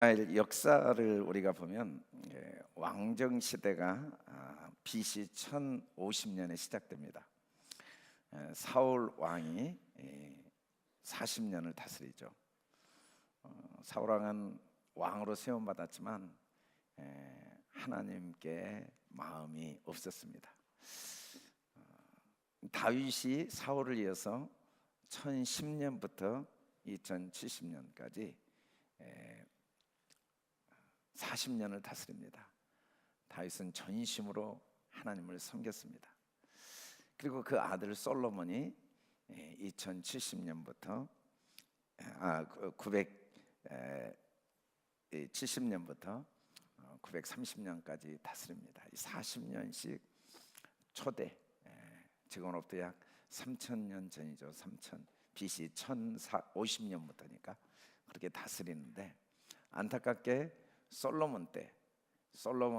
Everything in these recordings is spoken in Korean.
이스라엘 역사를 우리가 보면 왕정 시대가 BC 1050년에 시작됩니다. 사울 왕이 40년을 다스리죠. 사울 왕은 왕으로 세움 받았지만 하나님께 마음이 없었습니다. 다윗이 사울을 이어서 1010년부터 2070년까지 40년을 다스립니다. 다윗은 전심으로 하나님을 섬겼습니다. 그리고 그 아들 솔로몬이 2070년부터 970년부터 930년까지 다스립니다. 40년씩 초대, 지금으로부터 약 3000년 전이죠. BC 1050년부터니까 그렇게 다스리는데, 안타깝게 솔로몬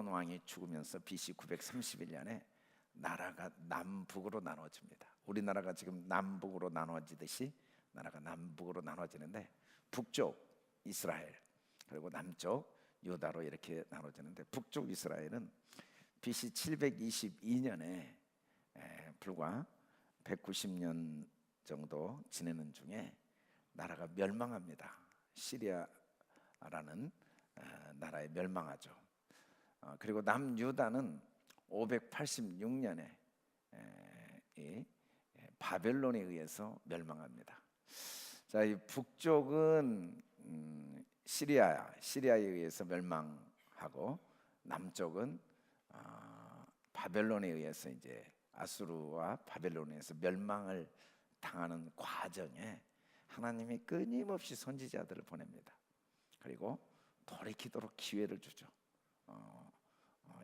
왕이 죽으면서 BC 931년에 나라가 남북으로 나눠집니다. 우리나라가 지금 남북으로 나눠지듯이 나라가 남북으로 나눠지는데, 북쪽 이스라엘 그리고 남쪽 유다로 이렇게 나눠지는데, 북쪽 이스라엘은 BC 722년에 불과 190년 정도 지내는 중에 나라가 멸망합니다. 시리아라는 나라에 멸망하죠. 그리고 남유다는 586년에 바벨론에 의해서 멸망합니다. 자, 이 북쪽은 시리아에 의해서 멸망하고, 남쪽은 바벨론에 의해서 이제 아수르와 바벨론에 의해서 멸망을 당하는 과정에 하나님이 끊임없이 선지자들을 보냅니다. 그리고 돌이키도록 기회를 주죠.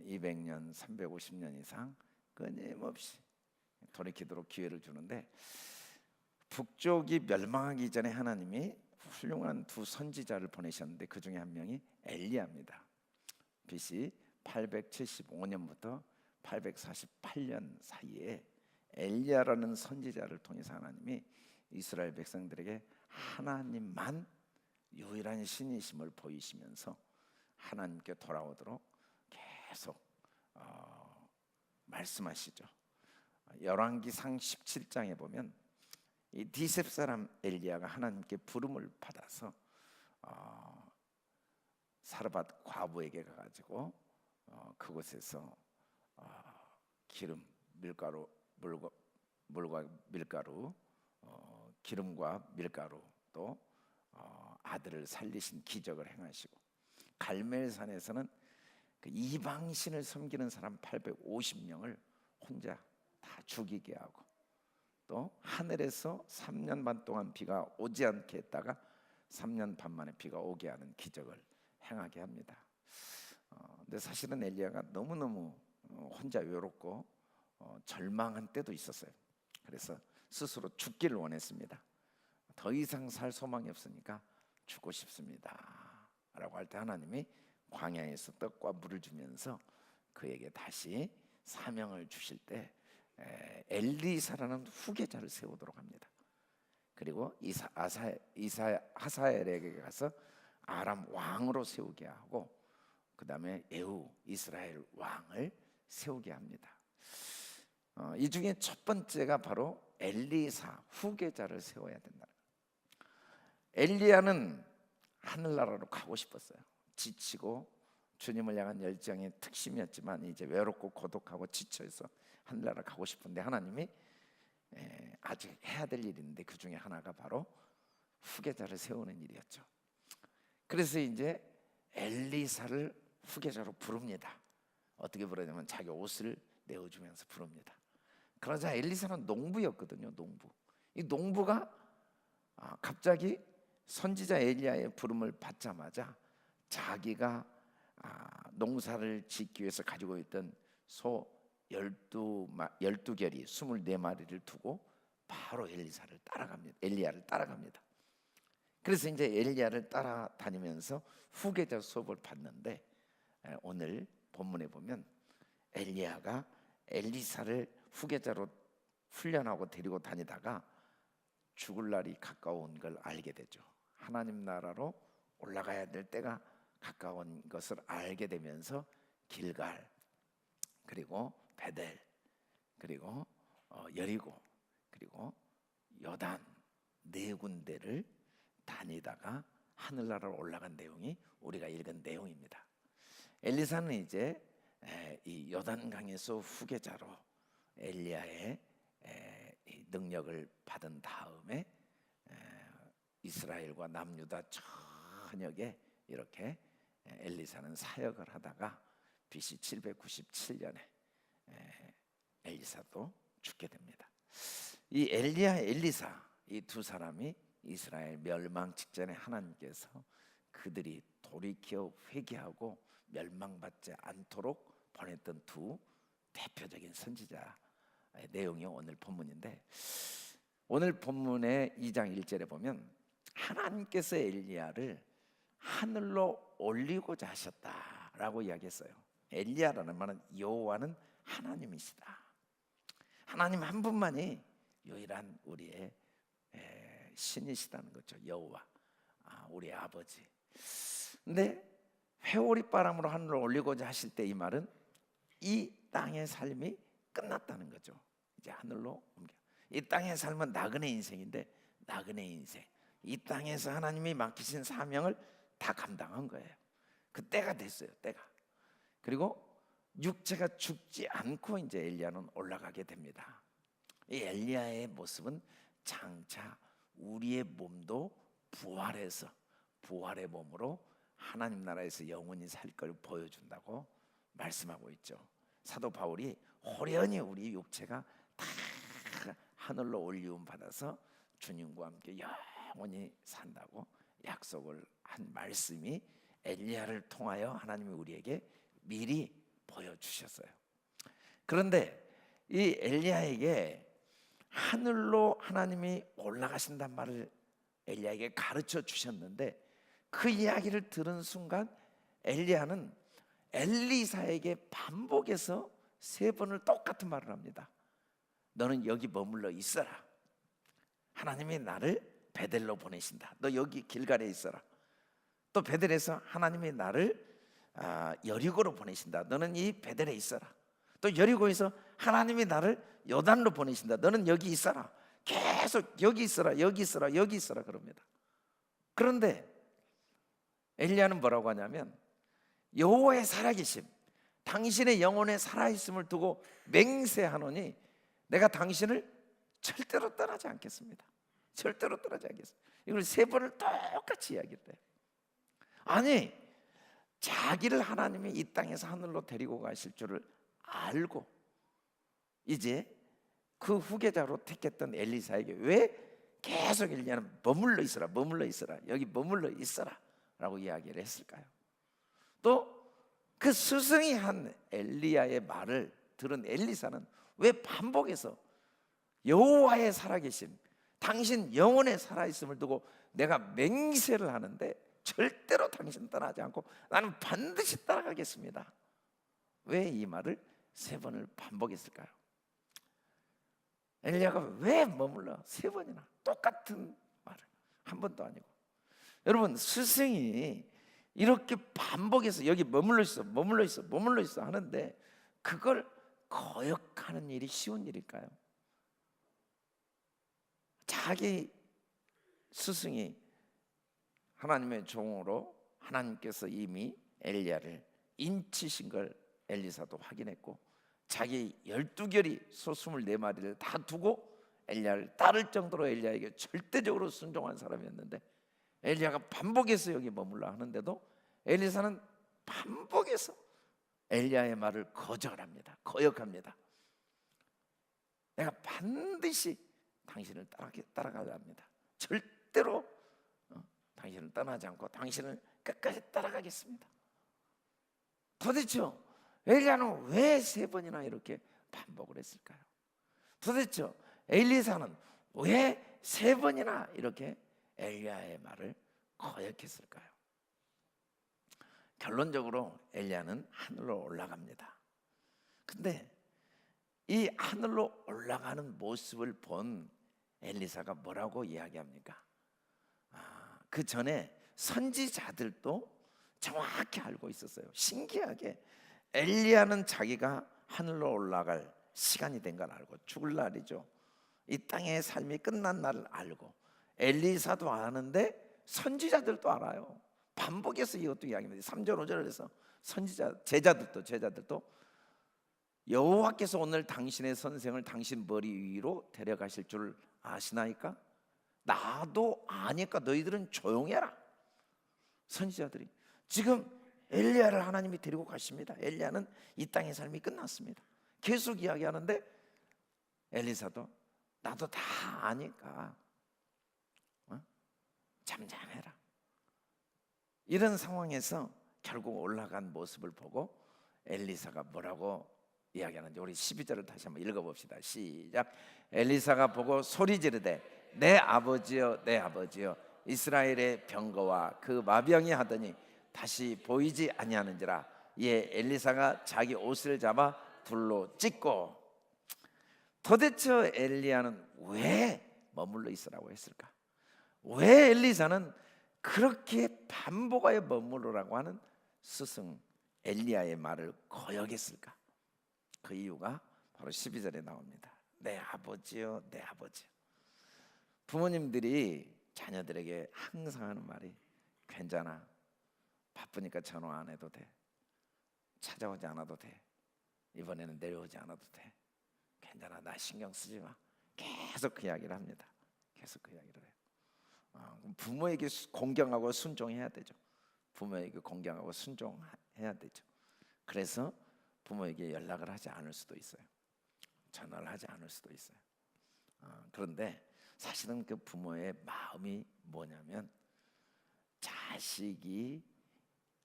200년, 350년 이상 끊임없이 돌이키도록 기회를 주는데, 북쪽이 멸망하기 전에 하나님이 훌륭한 두 선지자를 보내셨는데, 그 중에 한 명이 엘리야입니다. BC 875년부터 848년 사이에 엘리야라는 선지자를 통해서 하나님이 이스라엘 백성들에게 하나님만 유일한 신이심을 보이시면서 하나님께 돌아오도록 계속 말씀하시죠. 열왕기상 17장에 보면 이 디셉 사람 엘리야가 하나님께 부름을 받아서 사르밧 과부에게 가가지고 그곳에서 기름, 물과 밀가루, 기름과 밀가루, 또 아들을 살리신 기적을 행하시고, 갈멜산에서는 그 이방신을 섬기는 사람 850명을 혼자 다 죽이게 하고, 또 하늘에서 3년 반 동안 비가 오지 않게 했다가 3년 반 만에 비가 오게 하는 기적을 행하게 합니다. 근데 사실은 엘리야가 너무너무 혼자 외롭고 절망한 때도 있었어요. 그래서 스스로 죽기를 원했습니다. 더 이상 살 소망이 없으니까 죽고 싶습니다 라고 할 때, 하나님이 광야에서 떡과 물을 주면서 그에게 다시 사명을 주실 때 엘리사라는 후계자를 세우도록 합니다. 그리고 하사엘에게 가서 아람 왕으로 세우게 하고, 그 다음에 예후 이스라엘 왕을 세우게 합니다. 이 중에 첫 번째가 바로 엘리사 후계자를 세워야 된다. 엘리야는 하늘나라로 가고 싶었어요. 지치고 주님을 향한 열정이 특심이었지만 이제 외롭고 고독하고 지쳐서 하늘나라 가고 싶은데, 하나님이 아직 해야 될 일이 있는데 그 중에 하나가 바로 후계자를 세우는 일이었죠. 그래서 이제 엘리사를 후계자로 부릅니다. 어떻게 부르냐면 자기 옷을 내어주면서 부릅니다. 그러자 엘리사는 농부였거든요. 이 농부가 갑자기 선지자 엘리야의 부름을 받자마자 자기가 농사를 짓기 위해서 가지고 있던 소 12결이 24마리를 두고 바로 엘리야를 따라갑니다. 그래서 이제 엘리야를 따라다니면서 후계자 수업을 받는데, 오늘 본문에 보면 엘리야가 엘리사를 후계자로 훈련하고 데리고 다니다가 죽을 날이 가까운 걸 알게 되죠. 하나님 나라로 올라가야 될 때가 가까운 것을 알게 되면서 길갈, 그리고 베델, 그리고 여리고, 그리고 요단 네 군데를 다니다가 하늘나라로 올라간 내용이 우리가 읽은 내용입니다. 엘리사는 이제 이 요단강에서 후계자로 엘리야의 이 능력을 받은 다음에 이스라엘과 남유다 전역에 이렇게 엘리사는 사역을 하다가 BC 797년에 엘리사도 죽게 됩니다. 이 엘리야, 엘리사 이 두 사람이 이스라엘 멸망 직전에 하나님께서 그들이 돌이켜 회개하고 멸망받지 않도록 보냈던 두 대표적인 선지자 내용이 오늘 본문인데, 오늘 본문의 2장 1절에 보면 하나님께서 엘리야를 하늘로 올리고자 하셨다라고 이야기했어요. 엘리야라는 말은 여호와는 하나님이시다. 하나님 한 분만이 유일한 우리의 신이시다는 거죠. 여호와, 우리 아버지. 근데 회오리 바람으로 하늘로 올리고자 하실 때 이 말은 이 땅의 삶이 끝났다는 거죠. 이제 하늘로 옮겨. 이 땅의 삶은 나그네 인생인데, 나그네 인생, 이 땅에서 하나님이 맡기신 사명을 다 감당한 거예요. 그 때가 됐어요. 때가. 그리고 육체가 죽지 않고 이제 엘리야는 올라가게 됩니다. 이 엘리야의 모습은 장차 우리의 몸도 부활해서 부활의 몸으로 하나님 나라에서 영원히 살 걸 보여준다고 말씀하고 있죠. 사도 바울이 호련히 우리 육체가 다 하늘로 올리움 받아서 주님과 함께 영원히 산다고 약속을 한 말씀이 엘리야를 통하여 하나님이 우리에게 미리 보여주셨어요. 그런데 이 엘리야에게 하늘로 하나님이 올라가신단 말을 엘리야에게 가르쳐 주셨는데, 그 이야기를 들은 순간 엘리야는 엘리사에게 반복해서 3번을 똑같은 말을 합니다. 너는 여기 머물러 있어라. 하나님이 나를 베델로 보내신다. 너 여기 길갈에 있어라. 또 베델에서 하나님이 나를 여리고로 보내신다. 너는 이 베델에 있어라. 또 여리고에서 하나님이 나를 요단으로 보내신다. 너는 여기 있어라. 계속 여기 있어라, 여기 있어라, 여기 있어라 그럽니다. 그런데 엘리야는 뭐라고 하냐면, 여호와의 살아계심, 당신의 영혼의 살아있음을 두고 맹세하노니 내가 당신을 절대로 떠나지 않겠습니다. 절대로 떠나지 않겠습니다. 이걸 3번을 똑같이 이야기했대요. 아니, 자기를 하나님이 이 땅에서 하늘로 데리고 가실 줄을 알고 이제 그 후계자로 택했던 엘리사에게 왜 계속 엘리야는 머물러 있어라, 머물러 있어라, 여기 머물러 있어라 라고 이야기를 했을까요? 또 그 스승이 한 엘리야의 말을 들은 엘리사는 왜 반복해서 여호와의 살아계심, 당신 영혼의 살아있음을 두고 내가 맹세를 하는데 절대로 당신 떠나지 않고 나는 반드시 따라가겠습니다, 왜 이 말을 3번을 반복했을까요? 엘리야가 왜 머물러 3번이나 똑같은 말을, 한 번도 아니고. 여러분, 스승이 이렇게 반복해서 여기 머물러 있어, 머물러 있어, 머물러 있어 하는데 그걸 거역하는 일이 쉬운 일일까요? 자기 스승이 하나님의 종으로 하나님께서 이미 엘리야를 인치신 걸 엘리사도 확인했고, 자기 12결이 소 24마리를 다 두고 엘리야를 따를 정도로 엘리야에게 절대적으로 순종한 사람이었는데, 엘리야가 반복해서 여기 머물러 하는데도 엘리사는 반복해서 엘리야의 말을 거절합니다. 거역합니다. 내가 반드시 당신을 따라가야 합니다. 절대로 당신을 떠나지 않고 당신을 끝까지 따라가겠습니다. 도대체 엘리야는 왜 3번이나 이렇게 반복을 했을까요? 도대체 엘리사는 왜 3번이나 이렇게 엘리야의 말을 거역했을까요? 결론적으로 엘리야는 하늘로 올라갑니다. 근데 이 하늘로 올라가는 모습을 본 엘리사가 뭐라고 이야기합니까? 그 전에 선지자들도 정확히 알고 있었어요. 신기하게 엘리야는 자기가 하늘로 올라갈 시간이 된 걸 알고, 죽을 날이죠. 이 땅의 삶이 끝난 날을 알고, 엘리사도 아는데 선지자들도 알아요. 반복해서 이것도 이야기합니다. 3절 5절에서 선지자 제자들도 여호와께서 오늘 당신의 선생을 당신 머리 위로 데려가실 줄 아시나이까? 나도 아니까 너희들은 조용해라. 선지자들이 지금 엘리야를 하나님이 데리고 가십니다. 엘리야는 이 땅의 삶이 끝났습니다. 계속 이야기하는데 엘리사도 나도 다 아니까 잠잠해라. 이런 상황에서 결국 올라간 모습을 보고 엘리사가 뭐라고 이야기하는지 우리 12절을 다시 한번 읽어봅시다. 시작. 엘리사가 보고 소리 지르되 내 아버지여 내 아버지여 이스라엘의 병거와 그 마병이 하더니 다시 보이지 아니하는지라. 이에 엘리사가 자기 옷을 잡아 불로 찢고. 도대체 엘리야는 왜 머물러 있으라고 했을까? 왜 엘리사는 그렇게 반복하여 머무르라고 하는 스승 엘리야의 말을 거역했을까? 그 이유가 바로 12절에 나옵니다. 내 아버지요 내 아버지요. 부모님들이 자녀들에게 항상 하는 말이 괜찮아, 바쁘니까 전화 안 해도 돼, 찾아오지 않아도 돼, 이번에는 내려오지 않아도 돼, 괜찮아, 나 신경 쓰지 마. 계속 그 이야기를 합니다. 계속 그 이야기를 해요. 부모에게 공경하고 순종해야 되죠. 부모에게 공경하고 순종해야 되죠. 그래서 부모에게 연락을 하지 않을 수도 있어요. 전화를 하지 않을 수도 있어요. 그런데 사실은 그 부모의 마음이 뭐냐면 자식이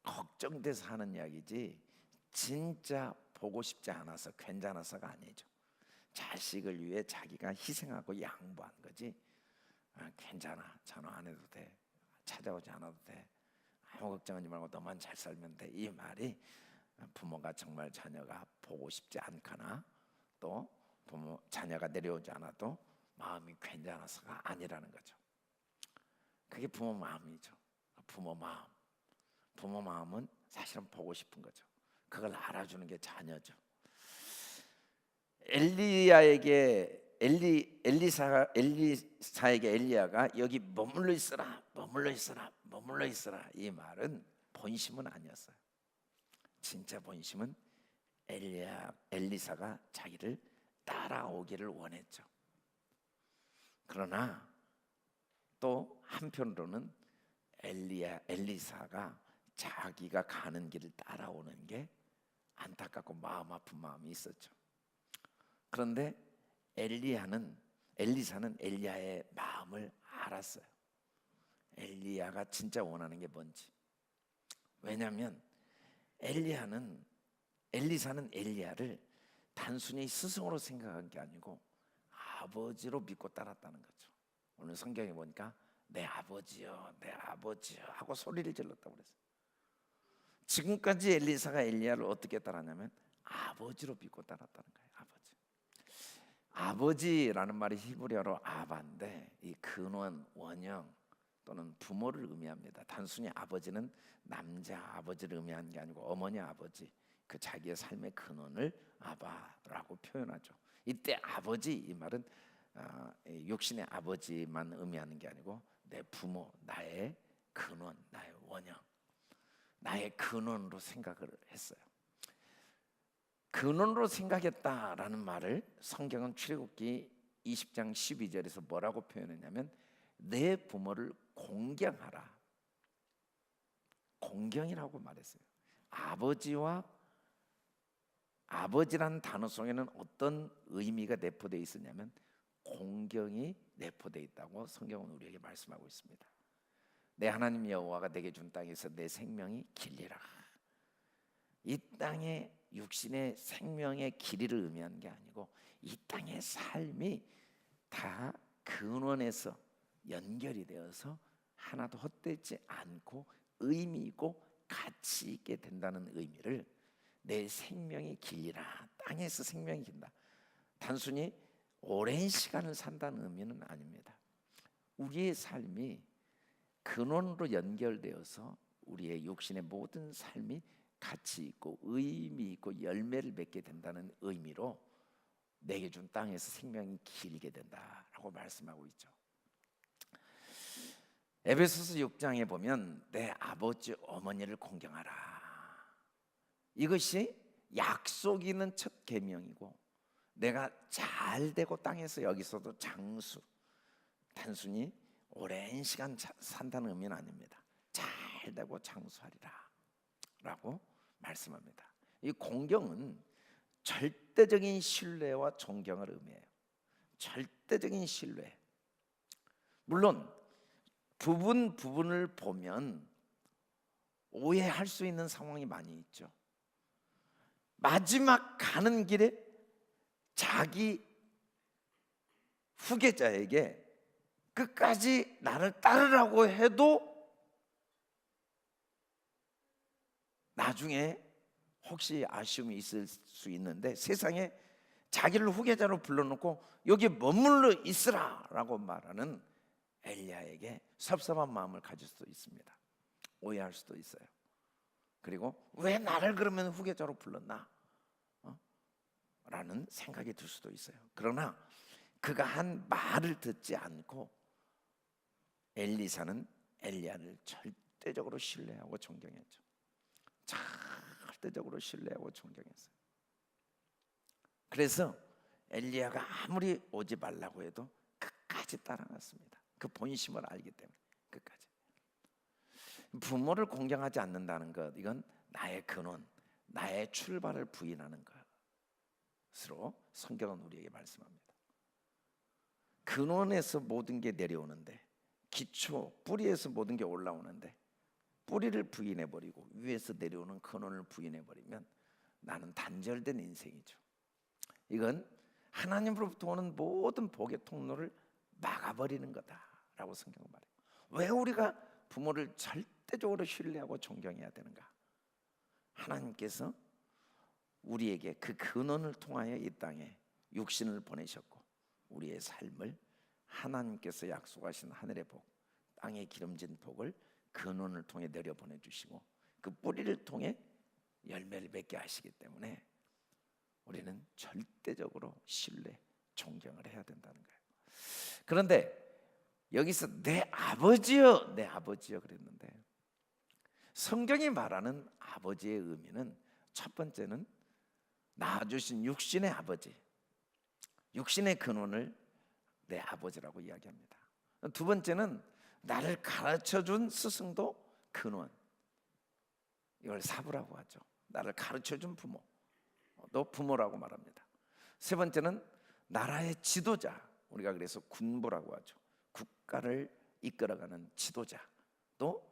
걱정돼서 하는 이야기지 진짜 보고 싶지 않아서 괜찮아서가 아니죠. 자식을 위해 자기가 희생하고 양보한 거지. 괜찮아, 전화 안 해도 돼, 찾아오지 않아도 돼, 아무 걱정하지 말고 너만 잘 살면 돼. 이 말이 부모가 정말 자녀가 보고 싶지 않거나 또 부모 자녀가 내려오지 않아도 마음이 괜찮아서가 아니라는 거죠. 그게 부모 마음이죠. 부모 마음. 부모 마음은 사실은 보고 싶은 거죠. 그걸 알아주는 게 자녀죠. 엘리사에게 엘리야가 여기 머물러 있으라, 머물러 있으라, 머물러 있으라, 이 말은 본심은 아니었어요. 진짜 본심은 엘리사가 자기를 따라오기를 원했죠. 그러나 또 한편으로는 엘리사가 자기가 가는 길을 따라오는 게 안타깝고 마음 아픈 마음이 있었죠. 그런데 엘리사는 엘리야의 마음을 알았어요. 엘리야가 진짜 원하는 게 뭔지. 왜냐하면 엘리사는 엘리야를 단순히 스승으로 생각한 게 아니고 아버지로 믿고 따랐다는 거죠. 오늘 성경에 보니까 내 아버지요 내 아버지요 하고 소리를 질렀다고 그랬어요. 지금까지 엘리사가 엘리야를 어떻게 따랐냐면 아버지로 믿고 따랐다는 거예요. 아버지라는 말이 히브리어로 아바인데 이 근원, 원형 또는 부모를 의미합니다. 단순히 아버지는 남자 아버지를 의미하는 게 아니고 어머니 아버지, 그 자기의 삶의 근원을 아바라고 표현하죠. 이때 아버지 이 말은 육신의 아버지만 의미하는 게 아니고 내 부모, 나의 근원, 나의 원형, 나의 근원으로 생각을 했어요. 근원으로 생각했다라는 말을 성경은 출애굽기 20장 12절에서 뭐라고 표현했냐면 내 부모를 공경하라, 공경이라고 말했어요. 아버지라는 단어 속에는 어떤 의미가 내포되어 있었냐면 공경이 내포되어 있다고 성경은 우리에게 말씀하고 있습니다. 내 하나님 여호와가 내게 준 땅에서 내 생명이 길리라. 이 땅의 육신의 생명의 길이를 의미하는 게 아니고 이 땅의 삶이 다 근원에서 연결이 되어서 하나도 헛되지 않고 의미 있고 가치 있게 된다는 의미를, 내 생명이 길리라, 땅에서 생명이 긴다, 단순히 오랜 시간을 산다는 의미는 아닙니다. 우리의 삶이 근원으로 연결되어서 우리의 육신의 모든 삶이 가치 있고 의미 있고 열매를 맺게 된다는 의미로 내게 준 땅에서 생명이 길게 된다라고 말씀하고 있죠. 에베소서 6장에 보면 내 아버지 어머니를 공경하라. 이것이 약속 있는 첫 계명이고, 내가 잘 되고 땅에서 여기서도 장수, 단순히 오랜 시간 산다는 의미는 아닙니다. 잘 되고 장수하리라 라고 말씀합니다. 이 공경은 절대적인 신뢰와 존경을 의미해요. 절대적인 신뢰. 물론 부분을 보면 오해할 수 있는 상황이 많이 있죠. 마지막 가는 길에 자기 후계자에게 끝까지 나를 따르라고 해도 나중에 혹시 아쉬움이 있을 수 있는데, 세상에 자기를 후계자로 불러놓고 여기 머물러 있으라 라고 말하는 엘리야에게 섭섭한 마음을 가질 수도 있습니다. 오해할 수도 있어요. 그리고 왜 나를 그러면 후계자로 불렀나? 라는 생각이 들 수도 있어요. 그러나 그가 한 말을 듣지 않고 엘리사는 엘리야를 절대적으로 신뢰하고 존경했죠. 절대적으로 신뢰하고 존경했어요. 그래서 엘리야가 아무리 오지 말라고 해도 끝까지 따라갔습니다. 그 본심을 알기 때문에 끝까지. 부모를 공경하지 않는다는 것, 이건 나의 근원, 나의 출발을 부인하는 것으로 성경은 우리에게 말씀합니다. 근원에서 모든 게 내려오는데, 기초, 뿌리에서 모든 게 올라오는데 뿌리를 부인해버리고 위에서 내려오는 근원을 부인해버리면 나는 단절된 인생이죠. 이건 하나님으로부터 오는 모든 복의 통로를 막아버리는 거다라고 성경은 말해요. 왜 우리가 부모를 절대적으로 신뢰하고 존경해야 되는가? 하나님께서 우리에게 그 근원을 통하여 이 땅에 육신을 보내셨고, 우리의 삶을 하나님께서 약속하신 하늘의 복, 땅에 기름진 복을 근원을 통해 내려보내 주시고, 그 뿌리를 통해 열매를 맺게 하시기 때문에 우리는 절대적으로 신뢰, 존경을 해야 된다는 거예요. 그런데 여기서 내 아버지여, 내 아버지여 그랬는데, 성경이 말하는 아버지의 의미는 첫 번째는 낳아주신 육신의 아버지, 육신의 근원을 내 아버지라고 이야기합니다. 두 번째는 나를 가르쳐준 스승도 근원, 이걸 사부라고 하죠. 나를 가르쳐준 부모, 또 부모라고 말합니다. 세 번째는 나라의 지도자, 우리가 그래서 군부라고 하죠. 국가를 이끌어가는 지도자, 또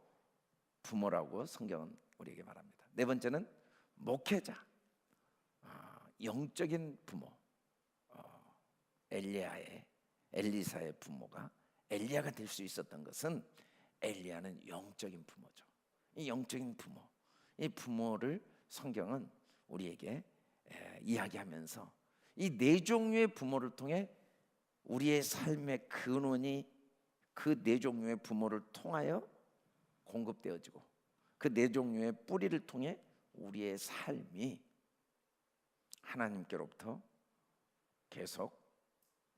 부모라고 성경은 우리에게 말합니다. 네 번째는 목회자, 영적인 부모. 엘리사의 부모가 엘리야가 될 수 있었던 것은, 엘리야는 영적인 부모죠. 이 영적인 부모, 이 부모를 성경은 우리에게 이야기하면서 이 네 종류의 부모를 통해 우리의 삶의 근원이 그 네 종류의 부모를 통하여 공급되어지고, 그 네 종류의 뿌리를 통해 우리의 삶이 하나님께로부터 계속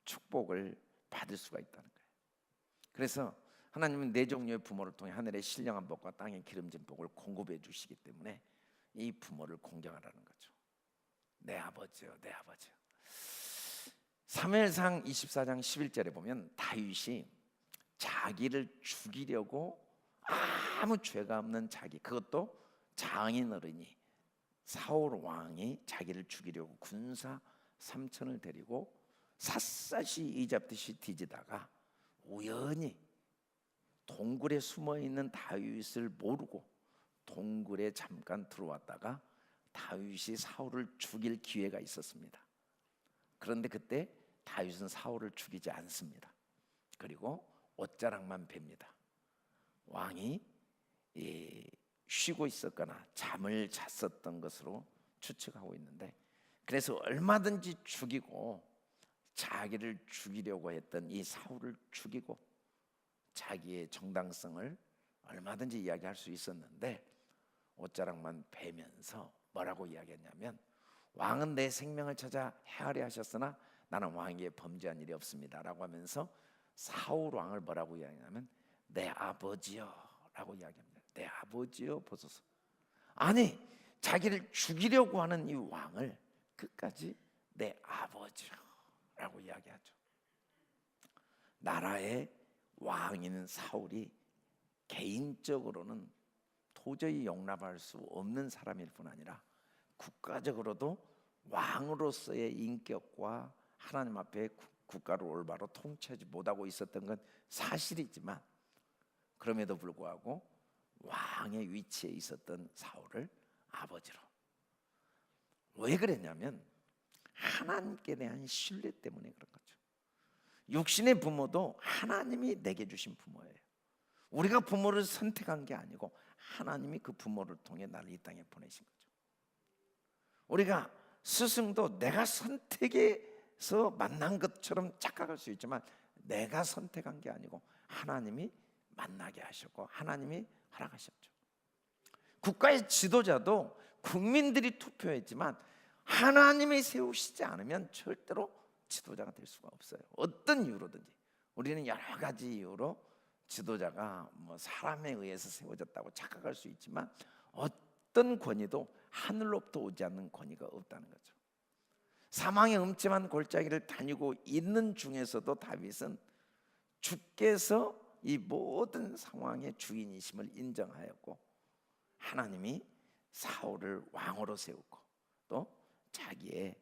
축복을 받을 수가 있다는 거예요. 그래서 하나님은 네 종류의 부모를 통해 하늘의 신령한 복과 땅의 기름진 복을 공급해 주시기 때문에 이 부모를 공경하라는 거죠. 내 아버지요, 내 아버지요. 사무엘상 24장 11절에 보면 다윗이 자기를 죽이려고, 아무 죄가 없는 자기, 그것도 장인 어른이, 사울 왕이 자기를 죽이려고 군사 3천을 데리고 샅샅이 이잡듯이 뒤지다가 우연히 동굴에 숨어있는 다윗을 모르고 동굴에 잠깐 들어왔다가 다윗이 사울을 죽일 기회가 있었습니다. 그런데 그때 다윗은 사울을 죽이지 않습니다. 그리고 옷자락만 팹니다. 왕이 쉬고 있었거나 잠을 잤었던 것으로 추측하고 있는데, 그래서 얼마든지 죽이고 자기를 죽이려고 했던 이 사울을 죽이고 자기의 정당성을 얼마든지 이야기할 수 있었는데 옷자락만 베면서 뭐라고 이야기했냐면, 왕은 내 생명을 찾아 헤아려 하셨으나 나는 왕에게 범죄한 일이 없습니다 라고 하면서 사울 왕을 뭐라고 이야기하냐면 내 아버지요 라고 이야기합니다. 내 아버지요 보소서. 아니, 자기를 죽이려고 하는 이 왕을 끝까지 내 아버지요 라고 이야기하죠. 나라의 왕인 사울이 개인적으로는 도저히 용납할 수 없는 사람일 뿐 아니라 국가적으로도 왕으로서의 인격과 하나님 앞에 국가를 올바로 통치하지 못하고 있었던 건 사실이지만, 그럼에도 불구하고 왕의 위치에 있었던 사울을 아버지로. 왜 그랬냐면 하나님께 대한 신뢰 때문에 그런 거죠. 육신의 부모도 하나님이 내게 주신 부모예요. 우리가 부모를 선택한 게 아니고 하나님이 그 부모를 통해 나를 이 땅에 보내신 거죠. 우리가 스승도 내가 선택해서 만난 것처럼 착각할 수 있지만 내가 선택한 게 아니고 하나님이 만나게 하셨고 하나님이 허락하셨죠. 국가의 지도자도 국민들이 투표했지만 하나님이 세우시지 않으면 절대로 지도자가 될 수가 없어요. 어떤 이유로든지. 우리는 여러 가지 이유로 지도자가 뭐 사람에 의해서 세워졌다고 착각할 수 있지만 어떤 권위도 하늘로부터 오지 않는 권위가 없다는 거죠. 사망의 음침한 골짜기를 다니고 있는 중에서도 다윗은 주께서 이 모든 상황의 주인이심을 인정하였고 하나님이 사울을 왕으로 세우고 또 자기의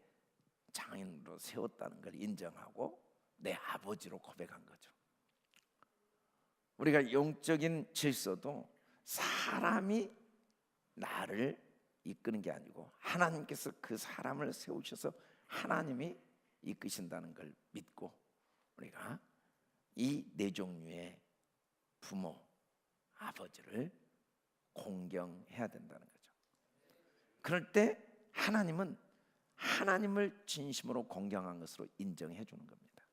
장인으로 세웠다는 걸 인정하고 내 아버지로 고백한 거죠. 우리가 영적인 질서도 사람이 나를 이끄는 게 아니고 하나님께서 그 사람을 세우셔서 하나님이 이끄신다는 걸 믿고 우리가 이 네 종류의 부모, 아버지를 공경해야 된다는 거죠. 그럴 때 하나님은 하나님을 진심으로 공경한 것으로 인정해 주는 겁니다.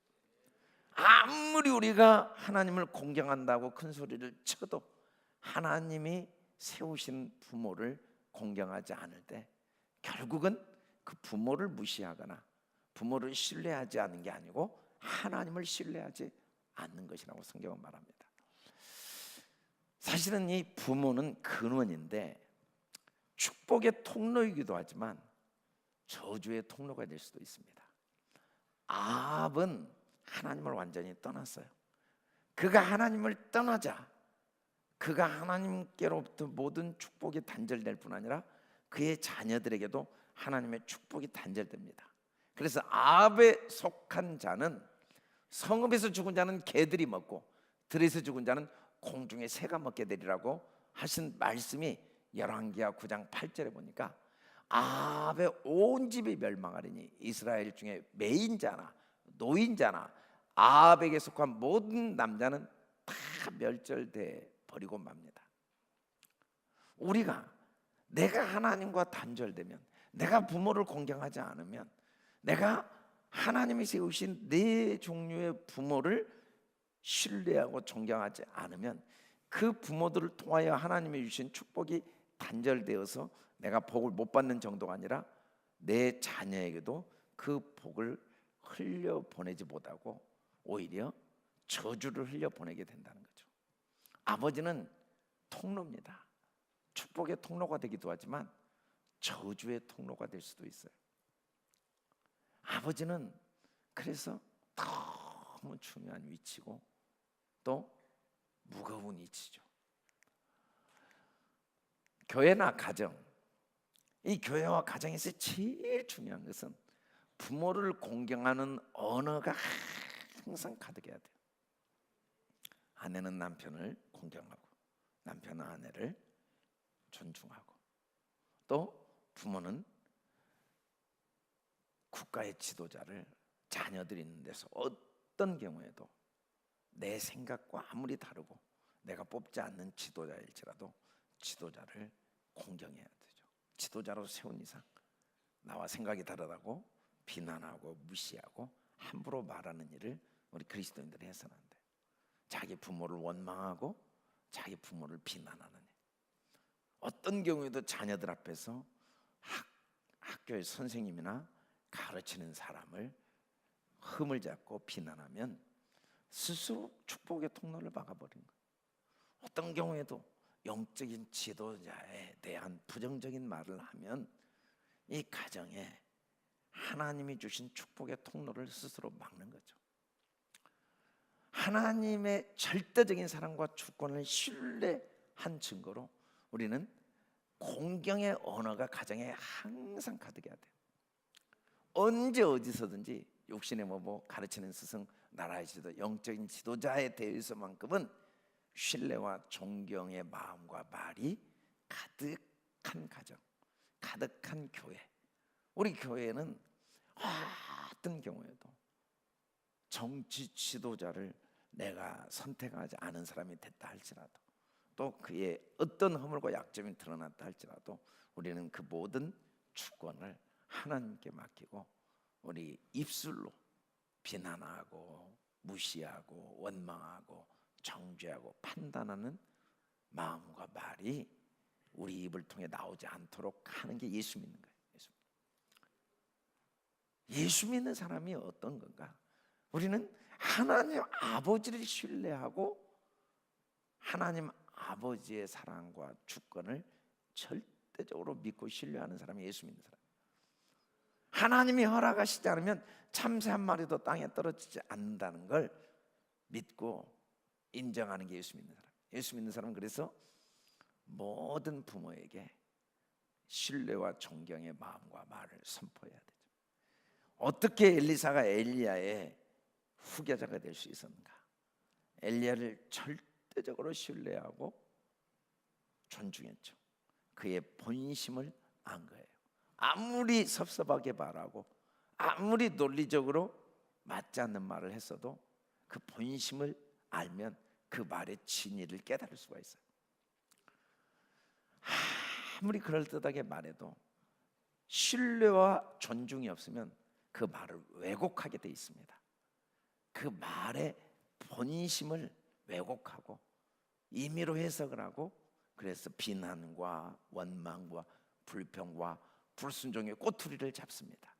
아무리 우리가 하나님을 공경한다고 큰 소리를 쳐도 하나님이 세우신 부모를 공경하지 않을 때 결국은 그 부모를 무시하거나 부모를 신뢰하지 않는 게 아니고 하나님을 신뢰하지 않는 것이라고 성경은 말합니다. 사실은 이 부모는 근원인데 축복의 통로이기도 하지만 저주의 통로가 될 수도 있습니다. 아합은 하나님을 완전히 떠났어요. 그가 하나님을 떠나자 그가 하나님께로부터 모든 축복이 단절될 뿐 아니라 그의 자녀들에게도 하나님의 축복이 단절됩니다. 그래서 아합에 속한 자는 성읍에서 죽은 자는 개들이 먹고 들에서 죽은 자는 공중의 새가 먹게 되리라고 하신 말씀이 열왕기하 9장 8절에 보니까 아합의 온 집이 멸망하리니 이스라엘 중에 매인자나 노인자나 아합에게 속한 모든 남자는 다 멸절돼 버리고 맙니다. 우리가 내가 하나님과 단절되면 내가 부모를 공경하지 않으면 내가 하나님이 세우신 네 종류의 부모를 신뢰하고 존경하지 않으면 그 부모들을 통하여 하나님이 주신 축복이 단절되어서 내가 복을 못 받는 정도가 아니라 내 자녀에게도 그 복을 흘려보내지 못하고 오히려 저주를 흘려보내게 된다는 거죠. 아버지는 통로입니다. 축복의 통로가 되기도 하지만 저주의 통로가 될 수도 있어요. 아버지는 그래서 너무 중요한 위치고 또 무거운 위치죠. 교회나 가정, 이 교회와 가정에서 제일 중요한 것은 부모를 공경하는 언어가 항상 가득해야 돼요. 아내는 남편을 공경하고 남편은 아내를 존중하고 또 부모는 국가의 지도자를 자녀들이 있는 데서 어떤 경우에도 내 생각과 아무리 다르고 내가 뽑지 않는 지도자일지라도 지도자를 공경해야 되죠. 지도자로 세운 이상 나와 생각이 다르다고 비난하고 무시하고 함부로 말하는 일을 우리 그리스도인들이 해서는 안 돼요. 자기 부모를 원망하고 자기 부모를 비난하느냐. 어떤 경우에도 자녀들 앞에서 학교의 선생님이나 가르치는 사람을 흠을 잡고 비난하면 스스로 축복의 통로를 막아버린 거예요. 어떤 경우에도 영적인 지도자에 대한 부정적인 말을 하면 이 가정에 하나님이 주신 축복의 통로를 스스로 막는 거죠. 하나님의 절대적인 사랑과 주권을 신뢰한 증거로 우리는 공경의 언어가 가정에 항상 가득해야 돼요. 언제 어디서든지 육신의 뭐 가르치는 스승, 나라의 지도, 영적인 지도자에 대해서만큼은 신뢰와 존경의 마음과 말이 가득한 가정, 가득한 교회. 우리 교회는 어떤 경우에도 정치 지도자를 내가 선택하지 않은 사람이 됐다 할지라도, 또 그의 어떤 허물과 약점이 드러났다 할지라도 우리는 그 모든 주권을 하나님께 맡기고 우리 입술로 비난하고 무시하고 원망하고 정죄하고 판단하는 마음과 말이 우리 입을 통해 나오지 않도록 하는 게 예수 믿는 거예요. 예수 믿는 사람이 어떤 건가? 우리는 하나님 아버지를 신뢰하고 하나님 아버지의 사랑과 주권을 절대적으로 믿고 신뢰하는 사람이 예수 믿는 사람. 하나님이 허락하시지 않으면 참새 한 마리도 땅에 떨어지지 않는다는 걸 믿고 인정하는 게 예수 믿는 사람. 예수 믿는 사람은 그래서 모든 부모에게 신뢰와 존경의 마음과 말을 선포해야 되죠. 어떻게 엘리사가 엘리야의 후계자가 될 수 있었는가? 엘리야를 절대적으로 신뢰하고 존중했죠. 그의 본심을 안 거예요. 아무리 섭섭하게 말하고 아무리 논리적으로 맞지 않는 말을 했어도 그 본심을 알면 그 말의 진리를 깨달을 수가 있어요. 아무리 그럴듯하게 말해도 신뢰와 존중이 없으면 그 말을 왜곡하게 돼 있습니다. 그 말의 본심을 왜곡하고 임의로 해석을 하고, 그래서 비난과 원망과 불평과 불순종의 꼬투리를 잡습니다.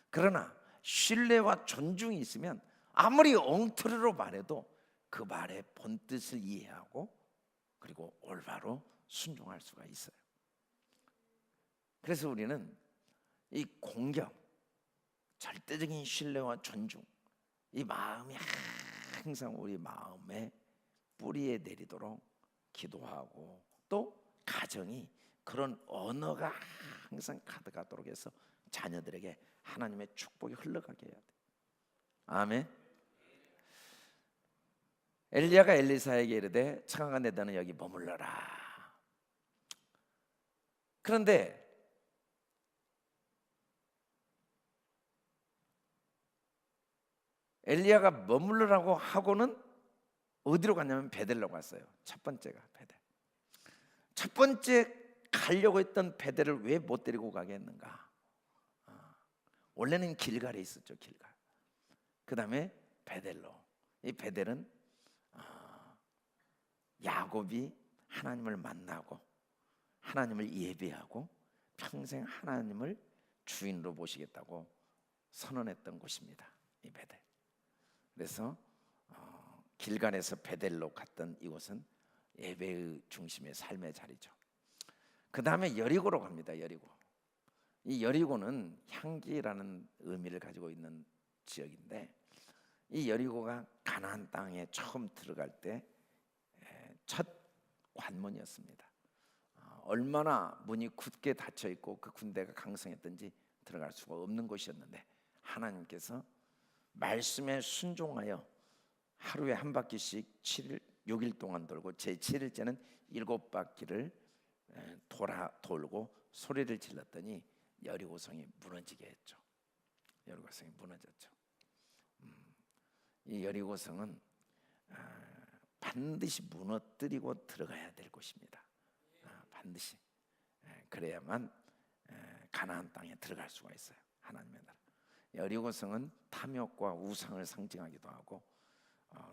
그러나 신뢰와 존중이 있으면 아무리 엉터리로 말해도 그 말의 본뜻을 이해하고 그리고 올바로 순종할 수가 있어요. 그래서 우리는 이 공경, 절대적인 신뢰와 존중, 이 마음이 항상 우리 마음의 뿌리에 내리도록 기도하고, 또 가정이 그런 언어가 항상 가득하도록 해서 자녀들에게 하나님의 축복이 흘러가게 해야 돼. 아멘. 엘리야가 엘리사에게 이르되 청하가 내다는 여기 머물러라. 그런데 엘리야가 머물러라고 하고는 어디로 갔냐면 베델로 갔어요. 첫 번째가 베델. 첫 번째 가려고 했던 베델을 왜 못 데리고 가게 했는가? 원래는 길갈에 있었죠. 길갈. 그 다음에 베델로. 이 베델은 야곱이 하나님을 만나고 하나님을 예배하고 평생 하나님을 주인으로 모시겠다고 선언했던 곳입니다. 이 베델. 그래서 길갈에서 베델로 갔던 이곳은 예배의 중심의 삶의 자리죠. 그 다음에 여리고로 갑니다. 여리고. 이 여리고는 향기라는 의미를 가지고 있는 지역인데, 이 여리고가 가나안 땅에 처음 들어갈 때 첫 관문이었습니다. 얼마나 문이 굳게 닫혀 있고 그 군대가 강성했던지 들어갈 수가 없는 곳이었는데, 하나님께서 말씀에 순종하여 하루에 한 바퀴씩 6일 동안 돌고 제7일째는 7바퀴를 돌고 소리를 질렀더니 여리고성이 무너지게 했죠. 여리고성이 무너졌죠. 이 여리고성은 반드시 무너뜨리고 들어가야 될 곳입니다. 반드시 그래야만 가나안 땅에 들어갈 수가 있어요. 하나님의 나라. 여리고성은 탐욕과 우상을 상징하기도 하고,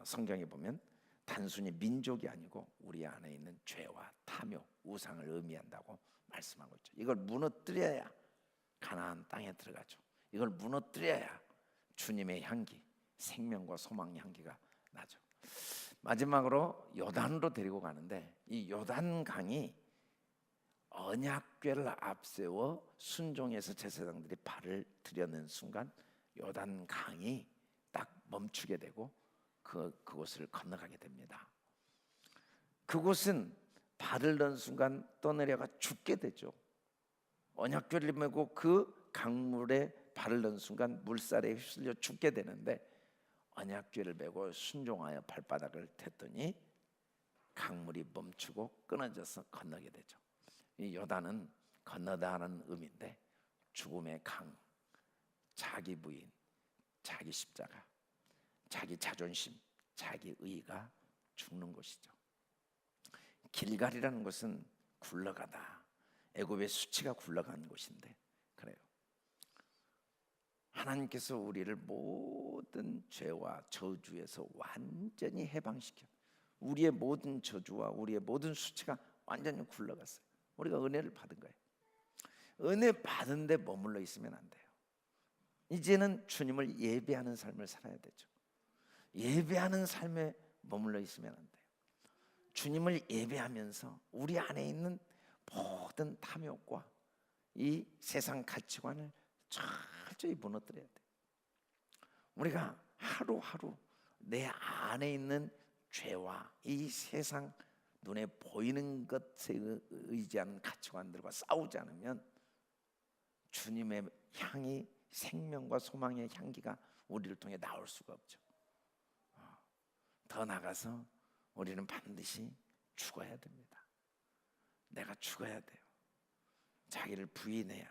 성경에 보면 단순히 민족이 아니고 우리 안에 있는 죄와 탐욕, 우상을 의미한다고 말씀하고 있죠. 이걸 무너뜨려야 가나안 땅에 들어가죠. 이걸 무너뜨려야 주님의 향기, 생명과 소망의 향기가 나죠. 마지막으로 요단으로 데리고 가는데, 이 요단강이 언약궤를 앞세워 순종해서 제사장들이 발을 들여는 순간 요단강이 딱 멈추게 되고 그곳을 건너가게 됩니다. 그곳은 발을 넣은 순간 떠내려가 죽게 되죠. 언약궤를 메고 그 강물에 발을 넣은 순간 물살에 휩쓸려 죽게 되는데, 언약궤를 메고 순종하여 발바닥을 댔더니 강물이 멈추고 끊어져서 건너게 되죠. 이 요단은 건너다라는 의미인데, 죽음의 강, 자기 부인, 자기 십자가, 자기 자존심, 자기 의가 죽는 곳이죠. 길갈이라는 것은 굴러가다, 애굽의 수치가 굴러간 곳인데, 그래요. 하나님께서 우리를 모든 죄와 저주에서 완전히 해방시켜, 우리의 모든 저주와 우리의 모든 수치가 완전히 굴러갔어요. 우리가 은혜를 받은 거예요. 은혜 받은 데 머물러 있으면 안 돼요. 이제는 주님을 예배하는 삶을 살아야 되죠. 예배하는 삶에 머물러 있으면 안 돼요. 주님을 예배하면서 우리 안에 있는 모든 탐욕과 이 세상 가치관을 철저히 무너뜨려야 돼요. 우리가 하루하루 내 안에 있는 죄와 이 세상 눈에 보이는 것에 의지하는 가치관들과 싸우지 않으면 주님의 향이, 생명과 소망의 향기가 우리를 통해 나올 수가 없죠. 더 나가서 우리는 반드시 죽어야 됩니다. 내가 죽어야 돼요. 자기를 부인해야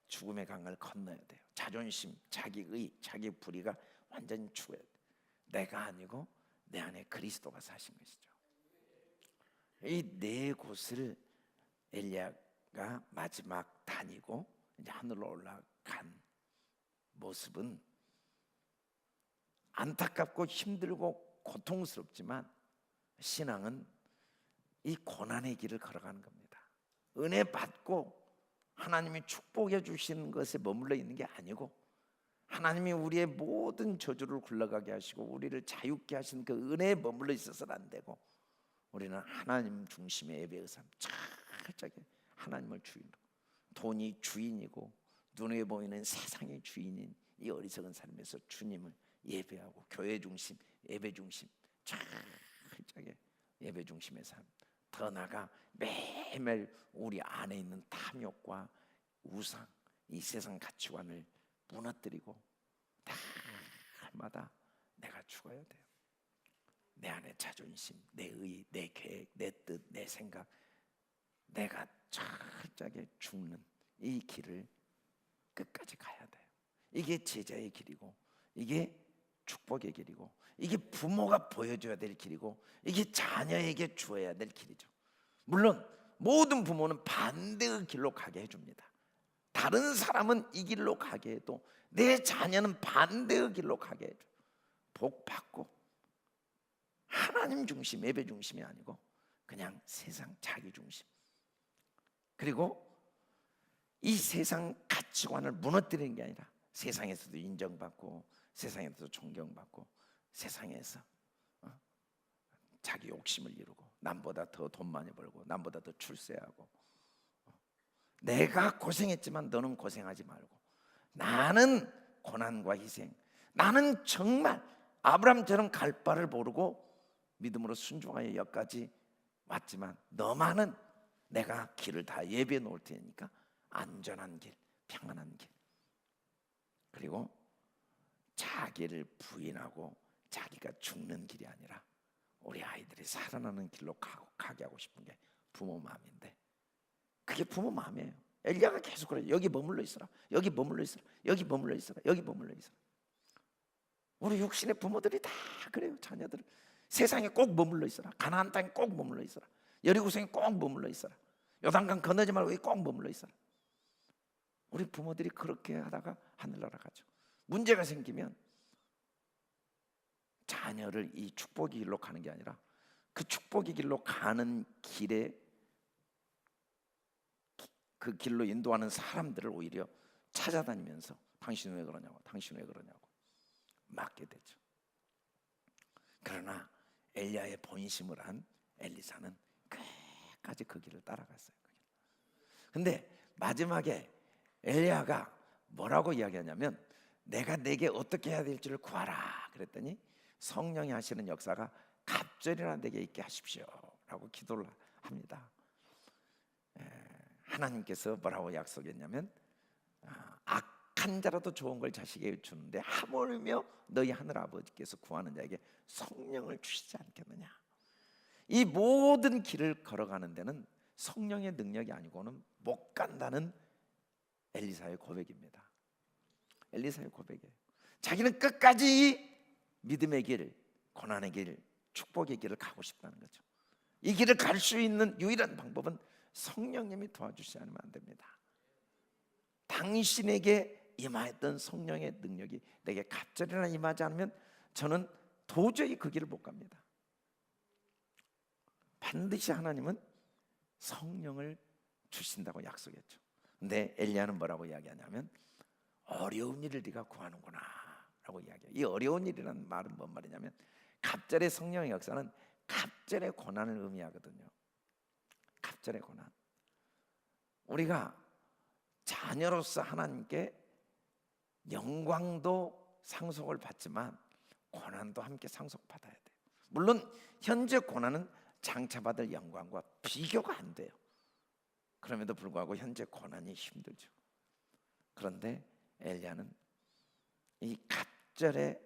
죽음의 강을 건너야 돼요. 자존심, 자기의, 자기 불의가 완전히 죽어야 돼요. 내가 아니고 내 안에 그리스도가 사신 것이죠. 이 네 곳을 엘리야가 마지막 다니고 이제 하늘로 올라간 모습은 안타깝고 힘들고 고통스럽지만, 신앙은 이 고난의 길을 걸어가는 겁니다. 은혜 받고 하나님이 축복해 주시는 것에 머물러 있는 게 아니고, 하나님이 우리의 모든 저주를 굴러가게 하시고 우리를 자유케 하신 그 은혜에 머물러 있어서는 안 되고, 우리는 하나님 중심의 예배의 삶, 철저하게 하나님을 주인으로, 돈이 주인이고 눈에 보이는 세상의 주인인 이 어리석은 삶에서 주님을 예배하고, 교회 중심, 예배 중심, 철저하게 예배 중심의 삶. 더 나아가 매일매일 우리 안에 있는 탐욕과 우상, 이 세상 가치관을 무너뜨리고 날마다 내가 죽어야 돼요. 내 안에 자존심, 내 의, 내 계획, 내 뜻, 내 생각, 내가 철저하게 죽는 이 길을 끝까지 가야 돼요. 이게 제자의 길이고, 이게 축복의 길이고, 이게 부모가 보여줘야 될 길이고, 이게 자녀에게 주어야 될 길이죠. 물론 모든 부모는 반대의 길로 가게 해줍니다. 다른 사람은 이 길로 가게 해도 내 자녀는 반대의 길로 가게 해줘. 복 받고 하나님 중심, 예배 중심이 아니고 그냥 세상 자기 중심, 그리고 이 세상 가치관을 무너뜨리는 게 아니라 세상에서도 인정받고 세상에서도 존경받고 세상에서 자기 욕심을 이루고 남보다 더 돈 많이 벌고 남보다 더 출세하고, 내가 고생했지만 너는 고생하지 말고, 나는 고난과 희생, 나는 정말 아브라함처럼 갈 바를 모르고 믿음으로 순종하여 여기까지 왔지만 너만은 내가 길을 다 예비해 놓을 테니까 안전한 길, 평안한 길, 그리고 자기를 부인하고 자기가 죽는 길이 아니라 우리 아이들이 살아나는 길로 가게 하고 싶은 게 부모 마음인데, 그게 부모 마음이에요. 엘리야가 계속 그래요. 여기 머물러 있어라, 여기 머물러 있어라, 여기 머물러 있어라, 여기 머물러 있어라. 우리 육신의 부모들이 다 그래요. 자녀들을 세상에 꼭 머물러 있어라, 가나안 땅에 꼭 머물러 있어라, 여리고성에 꼭 머물러 있어라, 요단강 건너지 말고 여기 꼭 머물러 있어라. 우리 부모들이 그렇게 하다가 하늘나라 가죠. 문제가 생기면 자녀를 이 축복의 길로 가는 게 아니라 그 축복의 길로 가는 길에 그 길로 인도하는 사람들을 오히려 찾아다니면서 당신 왜 그러냐고, 당신 왜 그러냐고 맞게 되죠. 그러나 엘리야의 본심을 한 엘리사는 끝까지 그 길을 따라갔어요. 근데 마지막에 엘리야가 뭐라고 이야기하냐면, 내가 내게 어떻게 해야 될지를 구하라 그랬더니 성령이 하시는 역사가 갑절이나 내게 있게 하십시오 라고 기도를 합니다. 하나님께서 뭐라고 약속했냐면, 악한 자라도 좋은 걸 자식에게 주는데 하물며 너희 하늘 아버지께서 구하는 자에게 성령을 주시지 않겠느냐. 이 모든 길을 걸어가는 데는 성령의 능력이 아니고는 못 간다는 엘리사의 고백입니다. 엘리사의 고백이에요. 자기는 끝까지 믿음의 길, 고난의 길, 축복의 길을 가고 싶다는 거죠. 이 길을 갈 수 있는 유일한 방법은 성령님이 도와주시지 않으면 안 됩니다. 당신에게 임하였던 성령의 능력이 내게 갑절이나 임하지 않으면 저는 도저히 그 길을 못 갑니다. 반드시 하나님은 성령을 주신다고 약속했죠. 근데 엘리야는 뭐라고 이야기하냐면, 어려운 일을 네가 구하는구나 라고 이야기해요. 이 어려운 일이라는 말은 뭔 말이냐면, 갑절의 성령의 역사는 갑절의 고난을 의미하거든요. 갑절의 고난. 우리가 자녀로서 하나님께 영광도 상속을 받지만 고난도 함께 상속받아야 돼요. 물론 현재 고난은 장차받을 영광과 비교가 안 돼요. 그럼에도 불구하고 현재 고난이 힘들죠. 그런데 엘리야는 이 갑절의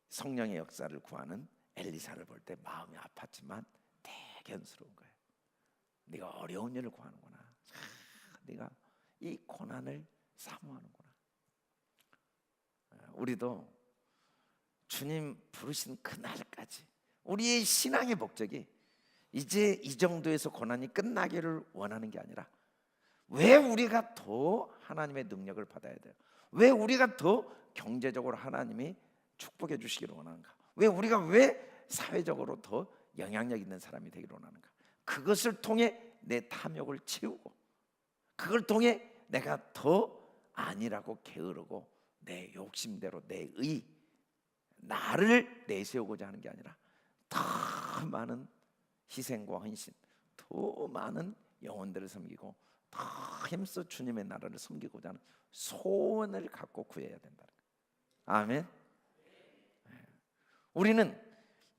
성령의 역사를 구하는 엘리사를 볼 때 마음이 아팠지만 대견스러운 거예요. 네가 어려운 일을 구하는구나. 네가 이 고난을 사모하는구나. 우리도 주님 부르신 그날까지 우리의 신앙의 목적이 이제 이 정도에서 고난이 끝나기를 원하는 게 아니라, 왜 우리가 더 하나님의 능력을 받아야 돼요? 왜 우리가 더 경제적으로 하나님이 축복해 주시기를 원하는가? 왜 우리가 사회적으로 더 영향력 있는 사람이 되기를 원하는가? 그것을 통해 내 탐욕을 채우고, 그걸 통해 내가 더 아니라고 게으르고 내 욕심대로 내 나를 내세우고자 하는 게 아니라, 더 많은 희생과 헌신, 더 많은 영혼들을 섬기고 더 힘써 주님의 나라를 섬기고자 하는 소원을 갖고 구해야 된다. 아멘. 우리는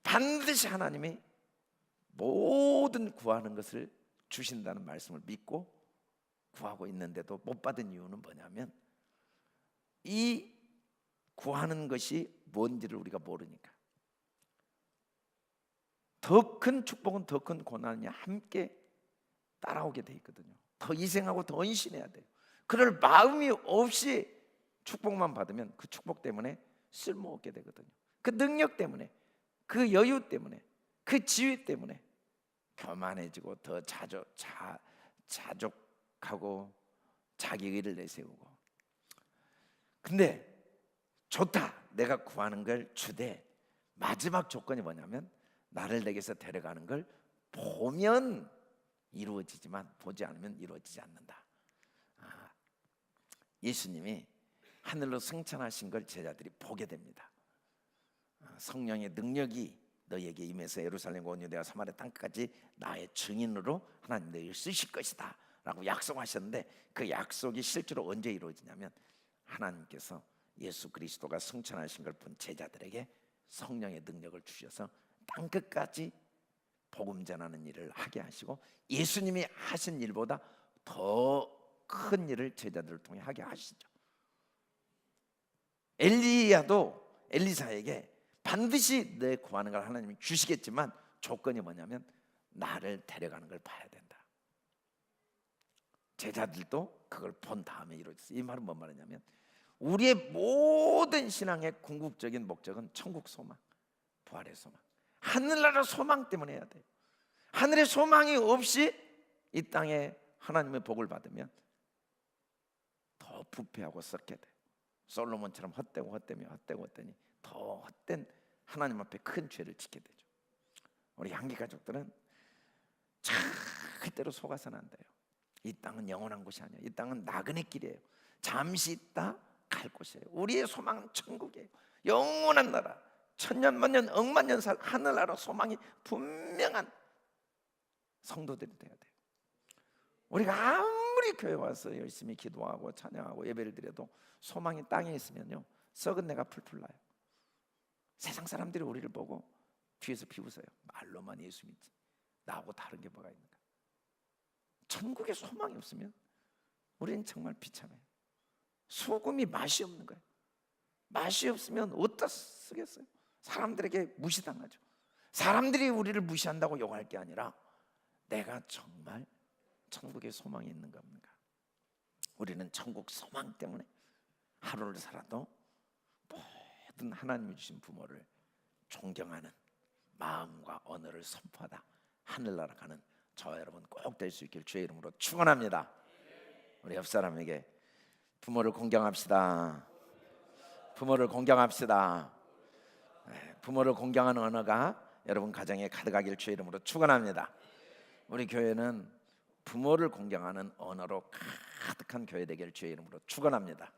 반드시 하나님이 모든 구하는 것을 주신다는 말씀을 믿고 구하고 있는데도 못 받은 이유는 뭐냐면, 이 구하는 것이 뭔지를 우리가 모르니까. 더 큰 축복은 더 큰 고난이 함께 따라오게 돼 있거든요. 더 희생하고 더 헌신해야 돼요. 그럴 마음이 없이 축복만 받으면 그 축복 때문에 쓸모없게 되거든요. 그 능력 때문에, 그 여유 때문에, 그 지위 때문에 교만해지고 더 자족하고 자기 의를 내세우고. 근데 좋다, 내가 구하는 걸 주되 마지막 조건이 뭐냐면, 나를 내게서 데려가는 걸 보면 이루어지지만 보지 않으면 이루어지지 않는다. 예수님이 하늘로 승천하신 걸 제자들이 보게 됩니다. 성령의 능력이 너희에게 임해서 예루살렘과 온 유대와 사마리아 땅까지 나의 증인으로 하나님 너희를 쓰실 것이다 라고 약속하셨는데, 그 약속이 실제로 언제 이루어지냐면, 하나님께서 예수 그리스도가 승천하신 걸 본 제자들에게 성령의 능력을 주셔서 땅끝까지 복음 전하는 일을 하게 하시고, 예수님이 하신 일보다 더 큰 일을 제자들을 통해 하게 하시죠. 엘리야도 엘리사에게 반드시 내 구하는 걸 하나님이 주시겠지만 조건이 뭐냐면, 나를 데려가는 걸 봐야 된다. 제자들도 그걸 본 다음에 이루어졌어요. 이 말은 뭔 말이냐면, 우리의 모든 신앙의 궁극적인 목적은 천국 소망, 부활의 소망, 하늘나라 소망 때문에 해야 돼요. 하늘의 소망이 없이 이 땅에 하나님의 복을 받으면 더 부패하고 썩게 돼요. 솔로몬처럼 헛되고 헛되며 헛되고 헛되니 더 헛된 하나님 앞에 큰 죄를 짓게 되죠. 우리 양계 가족들은 절대로 속아서는 안 돼요. 이 땅은 영원한 곳이 아니에요. 이 땅은 나그네 길이에요. 잠시 있다 갈 곳이에요. 우리의 소망은 천국이에요. 영원한 나라, 천년 만년 억만 년 살 하늘나라 소망이 분명한 성도들이 돼야 돼요. 우리가 아무리 교회 와서 열심히 기도하고 찬양하고 예배를 드려도 소망이 땅에 있으면요, 썩은 내가 풀풀 나요. 세상 사람들이 우리를 보고 뒤에서 비웃어요. 말로만 예수 믿지 나하고 다른 게 뭐가 있는가. 천국에 소망이 없으면 우리는 정말 비참해요. 소금이 맛이 없는 거예요. 맛이 없으면 어디다 쓰겠어요? 사람들에게 무시당하죠. 사람들이 우리를 무시한다고 욕할 게 아니라 내가 정말 천국에 소망이 있는가 없는가. 우리는 천국 소망 때문에 하루를 살아도 모든 하나님이 주신 부모를 존경하는 마음과 언어를 선포하다 하늘나라 가는 저와 여러분 꼭 될 수 있길 주의 이름으로 축원합니다. 우리 옆 사람에게 부모를 공경합시다. 부모를 공경합시다. 부모를 공경하는 언어가 여러분 가정에 가득하길 주의 이름으로 축원합니다. 우리 교회는 부모를 공경하는 언어로 가득한 교회 되기를 주의 이름으로 축원합니다.